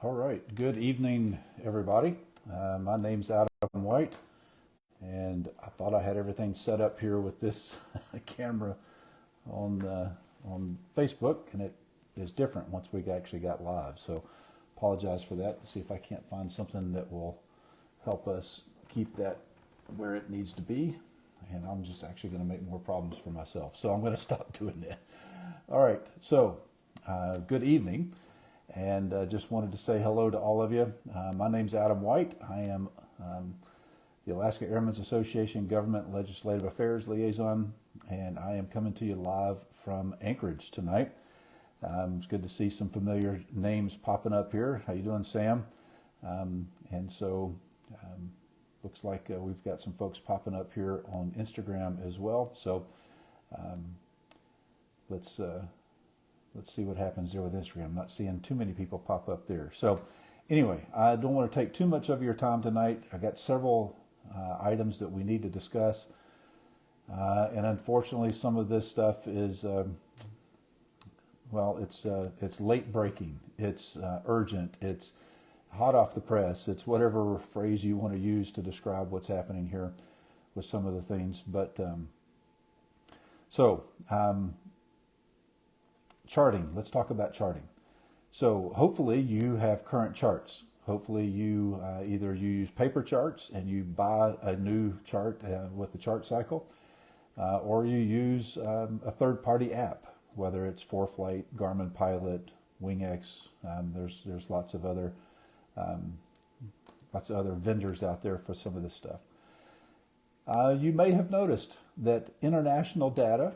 All right. Good evening, everybody. My name's Adam White, and I thought I had everything set up here with this camera on on Facebook, and it is different once we actually got live. So, apologize for that. See if I can't find something that will help us keep that where it needs to be. And I'm just actually going to make more problems for myself. So I'm going to stop doing that. All right. So, good evening. And just wanted to say hello to all of you. My name's Adam White. I am the Alaska Airmen's Association Government Legislative Affairs Liaison, and I am coming to you live from Anchorage tonight. It's good to see some familiar names popping up here. How you doing, Sam? And so looks like we've got some folks popping up here on Instagram as well. So let's see what happens there with Instagram. I'm not seeing too many people pop up there. So anyway, I don't want to take too much of your time tonight. I got several items that we need to discuss. And unfortunately, some of this stuff is, it's late breaking. It's urgent. It's hot off the press. It's whatever phrase you want to use to describe what's happening here with some of the things. But charting. Let's talk about charting. So hopefully you have current charts. Hopefully you either you use paper charts and you buy a new chart with the chart cycle, or you use a third-party app, whether it's ForeFlight, Garmin Pilot, WingX. There's lots of other vendors out there for some of this stuff. You may have noticed that international data,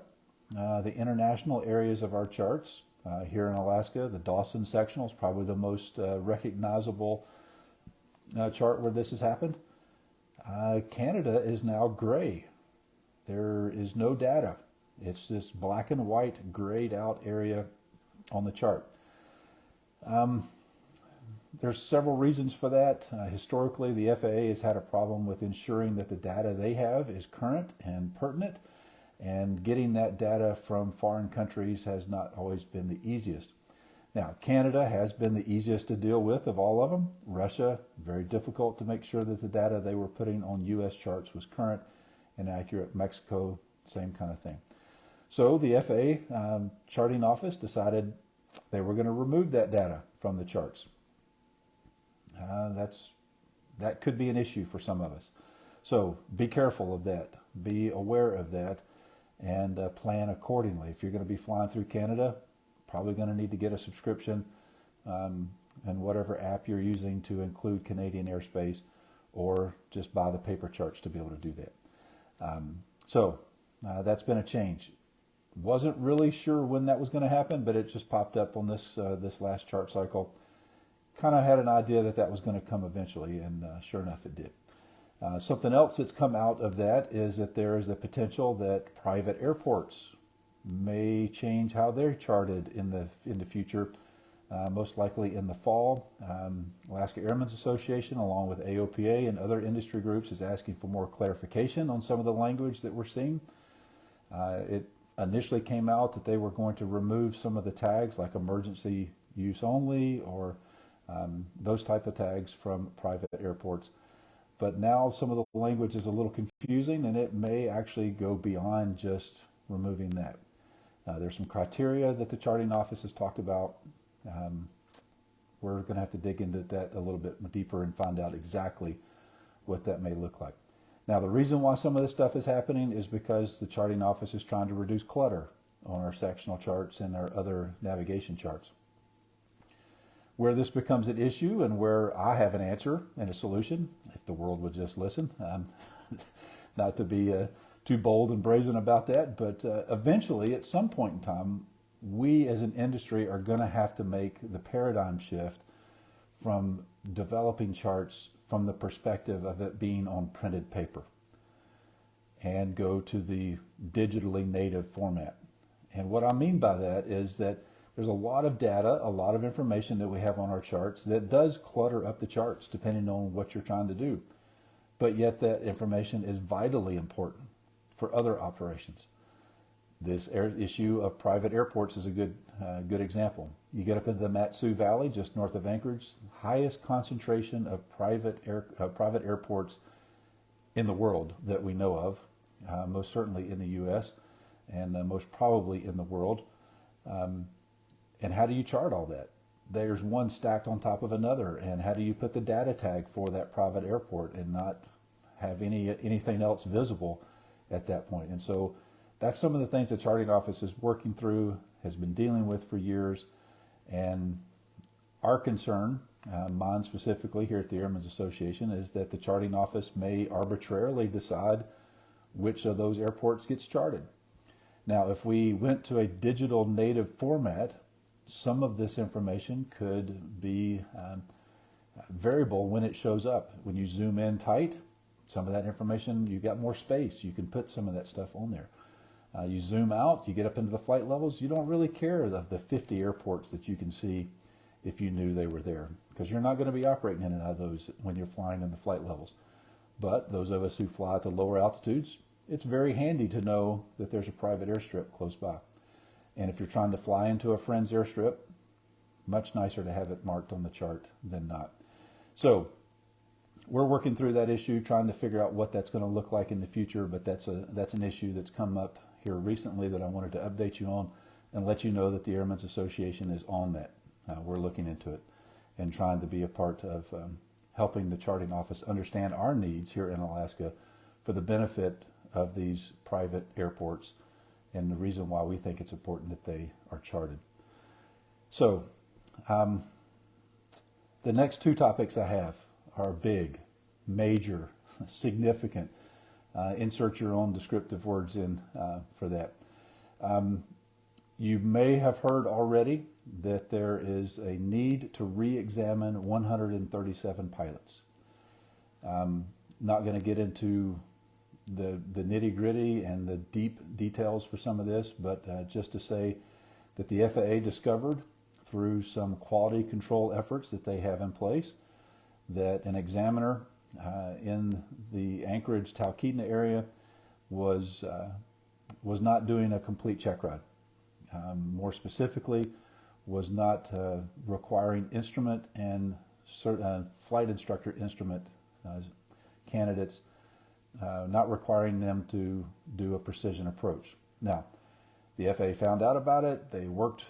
the international areas of our charts here in Alaska, the Dawson sectional is probably the most recognizable chart where this has happened. Canada is now gray. There is no data. It's this black and white grayed out area on the chart. There's several reasons for that. Historically, the FAA has had a problem with ensuring that the data they have is current and pertinent, and getting that data from foreign countries has not always been the easiest. Now, Canada has been the easiest to deal with of all of them. Russia, very difficult to make sure that the data they were putting on U.S. charts was current and accurate. Mexico, same kind of thing. So the FAA charting office decided they were going to remove that data from the charts. That could be an issue for some of us. So be careful of that. Be aware of that and plan accordingly. If you're going to be flying through Canada, probably going to need to get a subscription and whatever app you're using to include Canadian airspace, or just buy the paper charts to be able to do that. So that's been a change. Wasn't really sure when that was going to happen, but it just popped up on this last chart cycle. Kind of had an idea that was going to come eventually, and sure enough it did. Something else that's come out of that is that there is a potential that private airports may change how they're charted in the future, most likely in the fall. Alaska Airmen's Association, along with AOPA and other industry groups, is asking for more clarification on some of the language that we're seeing. It initially came out that they were going to remove some of the tags like emergency use only, or those type of tags from private airports. But now some of the language is a little confusing, and it may actually go beyond just removing that. There's some criteria that the charting office has talked about. We're going to have to dig into that a little bit deeper and find out exactly what that may look like. Now, the reason why some of this stuff is happening is because the charting office is trying to reduce clutter on our sectional charts and our other navigation charts. Where this becomes an issue, and where I have an answer and a solution, if the world would just listen, not to be too bold and brazen about that, but eventually, at some point in time, we as an industry are going to have to make the paradigm shift from developing charts from the perspective of it being on printed paper and go to the digitally native format. And what I mean by that is that there's a lot of data, a lot of information that we have on our charts that does clutter up the charts depending on what you're trying to do. But yet that information is vitally important for other operations. This issue of private airports is a good example. You get up into the Matsu Valley, just north of Anchorage, highest concentration of private airports in the world that we know of, most certainly in the U.S. and most probably in the world. And how do you chart all that? There's one stacked on top of another, and how do you put the data tag for that private airport and not have anything else visible at that point? And so that's some of the things the charting office is working through, has been dealing with for years. And our concern, mine specifically here at the Airmen's Association, is that the charting office may arbitrarily decide which of those airports gets charted. Now, if we went to a digital native format, some of this information could be variable when it shows up. When you zoom in tight, some of that information, you got more space. You can put some of that stuff on there. You zoom out, you get up into the flight levels, you don't really care of the 50 airports that you can see if you knew they were there, because you're not going to be operating in and out of those when you're flying in the flight levels. But those of us who fly at the lower altitudes, it's very handy to know that there's a private airstrip close by. And if you're trying to fly into a friend's airstrip, much nicer to have it marked on the chart than not. So we're working through that issue, trying to figure out what that's going to look like in the future, but that's an issue that's come up here recently that I wanted to update you on and let you know that the Airmen's Association is on that. We're looking into it and trying to be a part of helping the charting office understand our needs here in Alaska for the benefit of these private airports and the reason why we think it's important that they are charted. So the next two topics I have are big, major, significant. Insert your own descriptive words in for that. You may have heard already that there is a need to re-examine 137 pilots. Not going to get into the nitty-gritty and the deep details for some of this, but just to say that the FAA discovered through some quality control efforts that they have in place that an examiner in the Anchorage Talkeetna area was not doing a complete check ride. More specifically, was not requiring instrument and flight instructor instrument candidates, not requiring them to do a precision approach. Now, the FAA found out about it. They worked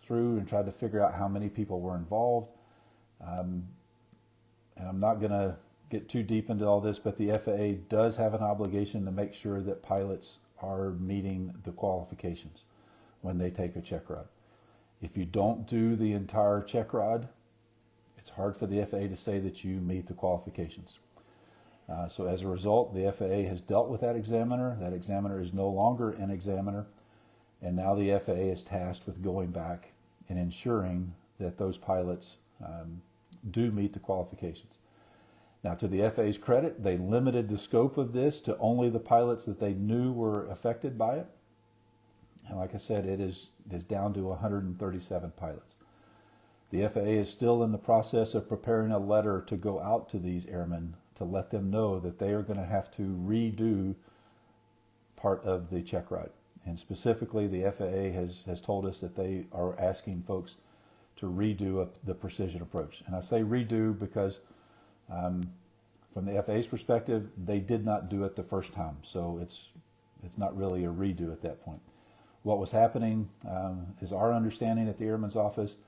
through and tried to figure out how many people were involved. And I'm not going to get too deep into all this, but the FAA does have an obligation to make sure that pilots are meeting the qualifications when they take a check ride. If you don't do the entire check ride, it's hard for the FAA to say that you meet the qualifications. So as a result, the FAA has dealt with that examiner. That examiner is no longer an examiner, and now the FAA is tasked with going back and ensuring that those pilots do meet the qualifications. Now, to the FAA's credit, they limited the scope of this to only the pilots that they knew were affected by it. And like I said, it is down to 137 pilots. The FAA is still in the process of preparing a letter to go out to these airmen to let them know that they are going to have to redo part of the check ride. And specifically, the FAA has told us that they are asking folks to redo the precision approach. And I say redo because from the FAA's perspective, they did not do it the first time. So it's not really a redo at that point. What was happening is our understanding at the Airman's Office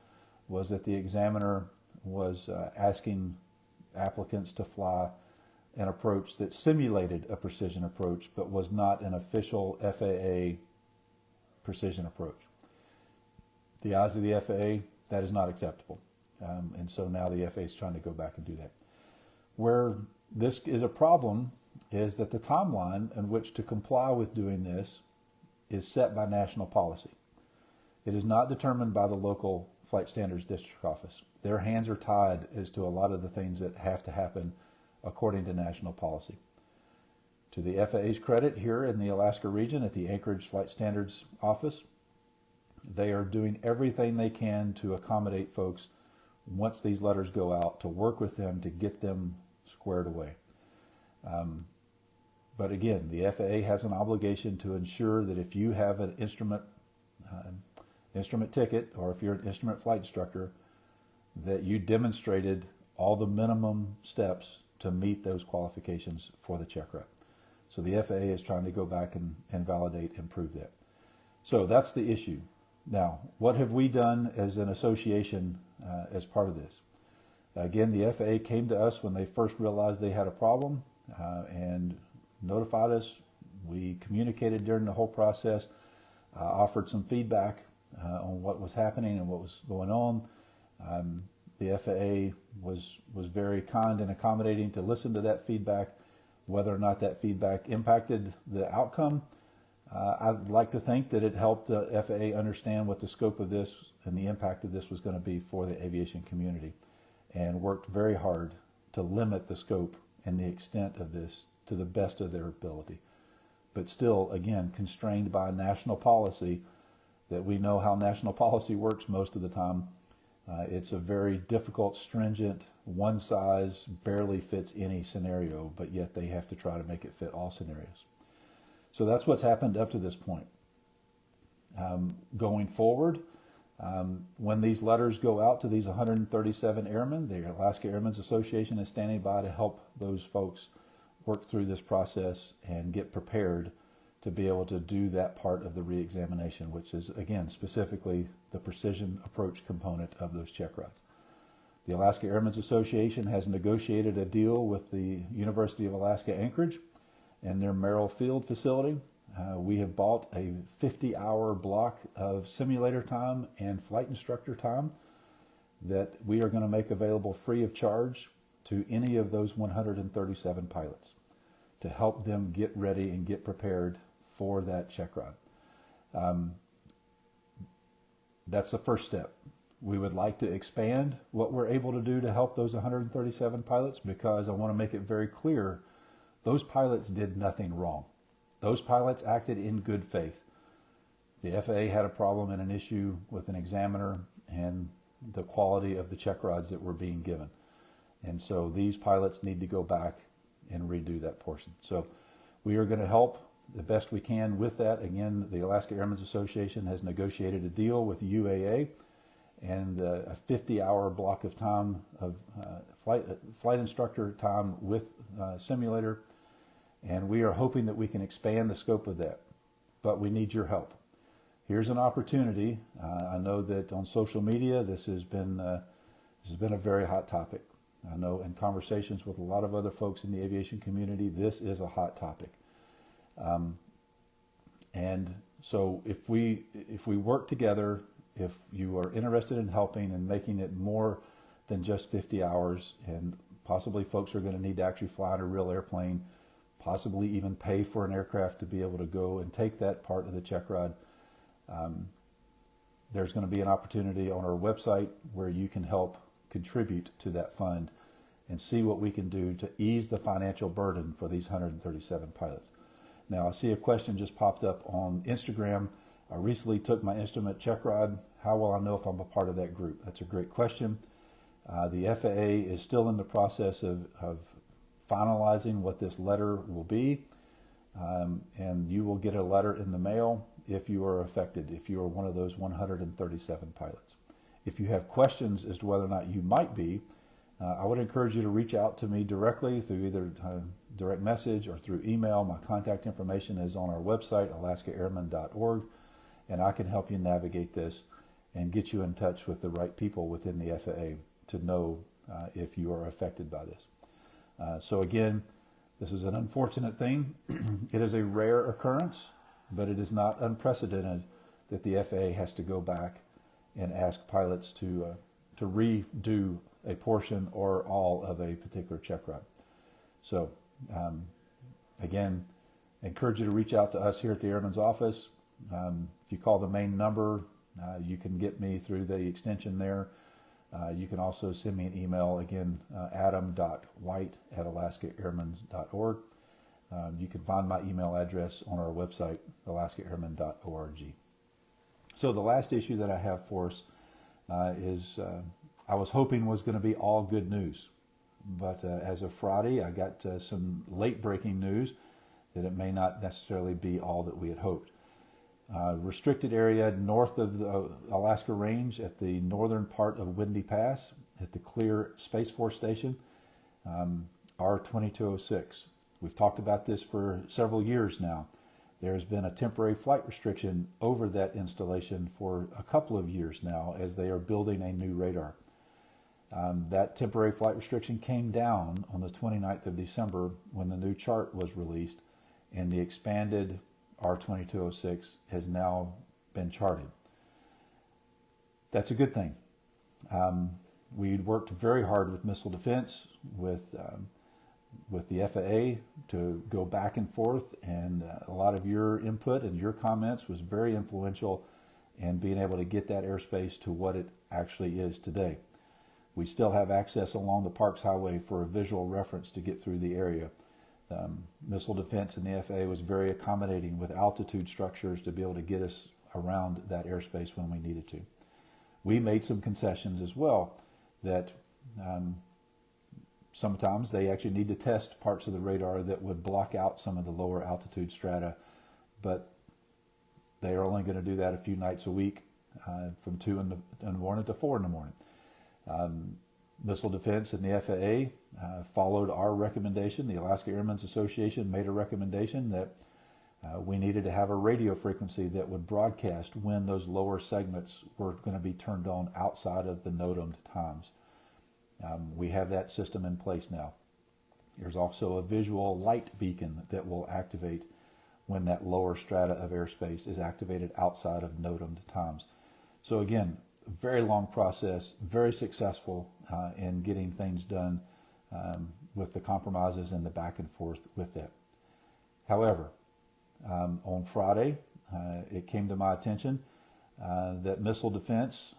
was that the examiner was asking applicants to fly an approach that simulated a precision approach, but was not an official FAA precision approach. The eyes of the FAA, that is not acceptable. And so now the FAA is trying to go back and do that. Where this is a problem is that the timeline in which to comply with doing this is set by national policy. It is not determined by the local Flight Standards District Office. Their hands are tied as to a lot of the things that have to happen according to national policy. To the FAA's credit, here in the Alaska region at the Anchorage Flight Standards Office, they are doing everything they can to accommodate folks once these letters go out, to work with them to get them squared away. But again, the FAA has an obligation to ensure that if you have an instrument ticket, or if you're an instrument flight instructor, that you demonstrated all the minimum steps to meet those qualifications for the check ride. So the FAA is trying to go back and validate and prove that. So that's the issue. Now, what have we done as an association as part of this? Again, the FAA came to us when they first realized they had a problem and notified us. We communicated during the whole process, offered some feedback on what was happening and what was going on. The FAA was very kind and accommodating to listen to that feedback. Whether or not that feedback impacted the outcome, I'd like to think that it helped the FAA understand what the scope of this and the impact of this was going to be for the aviation community, and worked very hard to limit the scope and the extent of this to the best of their ability. But still, again, constrained by national policy, that we know how national policy works most of the time. It's a very difficult, stringent, one size barely fits any scenario, but yet they have to try to make it fit all scenarios. So that's what's happened up to this point. Going forward, when these letters go out to these 137 airmen, the Alaska Airmen's Association is standing by to help those folks work through this process and get prepared to be able to do that part of the reexamination, which is, again, specifically the precision approach component of those check rides. The Alaska Airmen's Association has negotiated a deal with the University of Alaska Anchorage and their Merrill Field facility. We have bought a 50-hour block of simulator time and flight instructor time that we are going to make available free of charge to any of those 137 pilots to help them get ready and get prepared for that check ride. That's the first step. We would like to expand what we're able to do to help those 137 pilots, because I want to make it very clear, those pilots did nothing wrong. Those pilots acted in good faith. The FAA had a problem and an issue with an examiner and the quality of the check rides that were being given. And so these pilots need to go back and redo that portion. So we are going to help the best we can with that. Again, the Alaska Airmen's Association has negotiated a deal with UAA and a 50-hour block of time of flight instructor time with simulator. And we are hoping that we can expand the scope of that. But we need your help. Here's an opportunity. I know that on social media this has been a very hot topic. I know in conversations with a lot of other folks in the aviation community, this is a hot topic. And so if we work together, if you are interested in helping and making it more than just 50 hours, and possibly folks are going to need to actually fly in a real airplane, possibly even pay for an aircraft to be able to go and take that part of the check ride, there's going to be an opportunity on our website where you can help contribute to that fund and see what we can do to ease the financial burden for these 137 pilots. Now, I see a question just popped up on Instagram. I recently took my instrument check ride. How will I know if I'm a part of that group? That's a great question. The FAA is still in the process of finalizing what this letter will be. And you will get a letter in the mail if you are affected, if you are one of those 137 pilots. If you have questions as to whether or not you might be, I would encourage you to reach out to me directly through either direct message or through email. My contact information is on our website, alaskaairmen.org, and I can help you navigate this and get you in touch with the right people within the FAA to know if you are affected by this. So again, this is an unfortunate thing. It is a rare occurrence, but it is not unprecedented that the FAA has to go back and ask pilots to redo a portion or all of a particular check ride. So again, I encourage you to reach out to us here at the Airman's Office. If you call the main number, you can get me through the extension there. You can also send me an email, again, adam.white@alaskaairmen.org. You can find my email address on our website, alaskaairmen.org. So the last issue that I have for us is I was hoping was going to be all good news. But as of Friday, I got some late breaking news that it may not necessarily be all that we had hoped. Restricted area north of the Alaska Range at the northern part of Windy Pass at the Clear Space Force Station, R2206. We've talked about this for several years now. There has been a temporary flight restriction over that installation for a couple of years now as they are building a new radar. That temporary flight restriction came down on the 29th of December when the new chart was released, and the expanded R2206 has now been charted. That's a good thing. We worked very hard with missile defense, with the FAA to go back and forth, and a lot of your input and your comments was very influential in being able to get that airspace to what it actually is today. We still have access along the Parks Highway for a visual reference to get through the area. Missile Defense and the FAA was very accommodating with altitude structures to be able to get us around that airspace when we needed to. We made some concessions as well that sometimes they actually need to test parts of the radar that would block out some of the lower altitude strata, but they are only going to do that a few nights a week, from 2 in the morning to 4 in the morning. Missile Defense and the FAA followed our recommendation. The Alaska Airmen's Association made a recommendation that we needed to have a radio frequency that would broadcast when those lower segments were going to be turned on outside of the NOTAMed times. We have that system in place now. There's also a visual light beacon that will activate when that lower strata of airspace is activated outside of NOTAMed times. So again, very long process, very successful in getting things done with the compromises and the back and forth with that. However, on Friday, it came to my attention that Missile Defense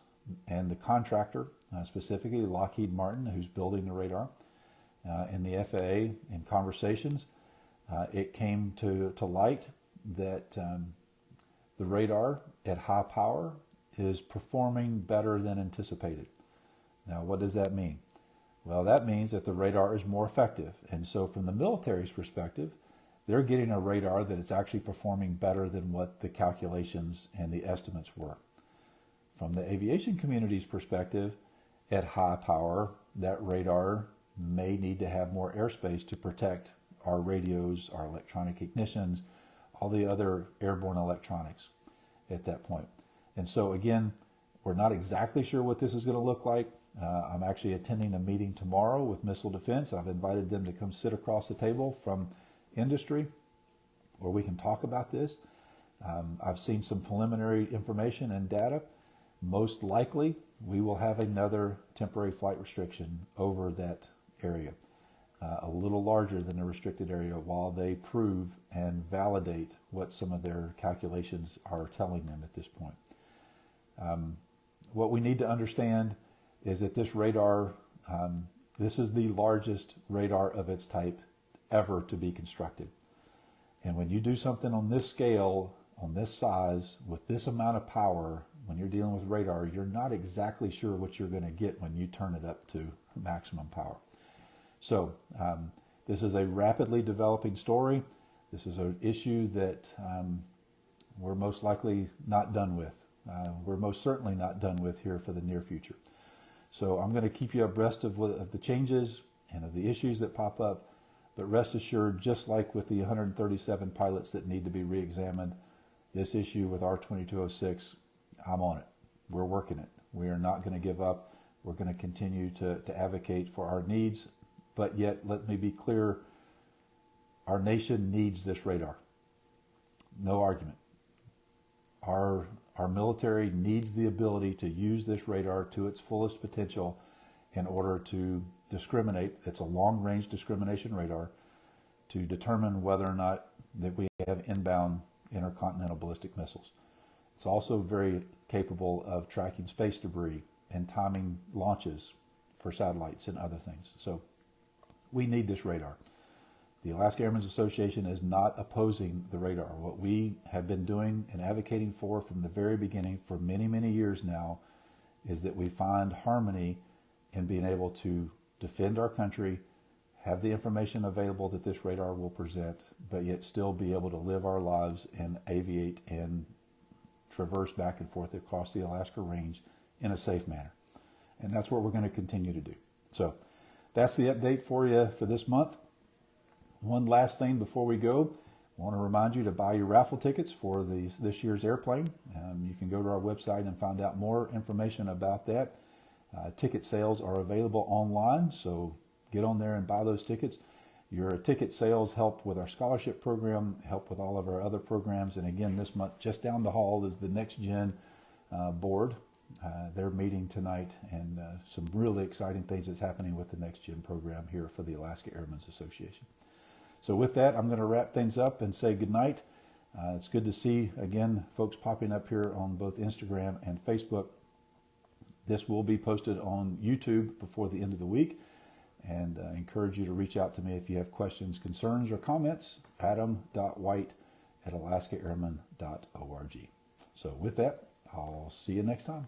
and the contractor, specifically Lockheed Martin, who's building the radar, and the FAA in conversations, it came to light that the radar at high power is performing better than anticipated. Now, what does that mean? Well, that means that the radar is more effective. And so from the military's perspective, they're getting a radar that is actually performing better than what the calculations and the estimates were. From the aviation community's perspective, at high power, that radar may need to have more airspace to protect our radios, our electronic ignitions, all the other airborne electronics at that point. And so again, we're not exactly sure what this is going to look like. I'm actually attending a meeting tomorrow with Missile Defense. I've invited them to come sit across the table from industry where we can talk about this. I've seen some preliminary information and data. Most likely, we will have another temporary flight restriction over that area, a little larger than the restricted area, while they prove and validate what some of their calculations are telling them at this point. What we need to understand is that this radar, this is the largest radar of its type ever to be constructed. And when you do something on this scale, on this size, with this amount of power, when you're dealing with radar, you're not exactly sure what you're going to get when you turn it up to maximum power. So this is a rapidly developing story. This is an issue that we're most likely not done with. We're most certainly not done with here for the near future. So I'm going to keep you abreast of the changes and of the issues that pop up. But rest assured, just like with the 137 pilots that need to be re-examined, this issue with R2206, I'm on it. We're working it. We are not going to give up. We're going to continue to advocate for our needs. But yet, let me be clear, our nation needs this radar. No argument. Our military needs the ability to use this radar to its fullest potential in order to discriminate. It's a long-range discrimination radar to determine whether or not that we have inbound intercontinental ballistic missiles. It's also very capable of tracking space debris and timing launches for satellites and other things. So we need this radar. The Alaska Airmen's Association is not opposing the radar. What we have been doing and advocating for from the very beginning for many, many years now is that we find harmony in being able to defend our country, have the information available that this radar will present, but yet still be able to live our lives and aviate and traverse back and forth across the Alaska range in a safe manner. And that's what we're going to continue to do. So that's the update for you for this month. One last thing before we go, I want to remind you to buy your raffle tickets for this year's airplane. You can go to our website and find out more information about that. Ticket sales are available online, so get on there and buy those tickets. Your ticket sales help with our scholarship program, help with all of our other programs. And again, this month, just down the hall is the Next Gen board. They're meeting tonight, and some really exciting things that's happening with the Next Gen program here for the Alaska Airmen's Association. So with that, I'm going to wrap things up and say good night. It's good to see, again, folks popping up here on both Instagram and Facebook. This will be posted on YouTube before the end of the week. And I encourage you to reach out to me if you have questions, concerns, or comments. Adam.white@alaskaairmen.org. So with that, I'll see you next time.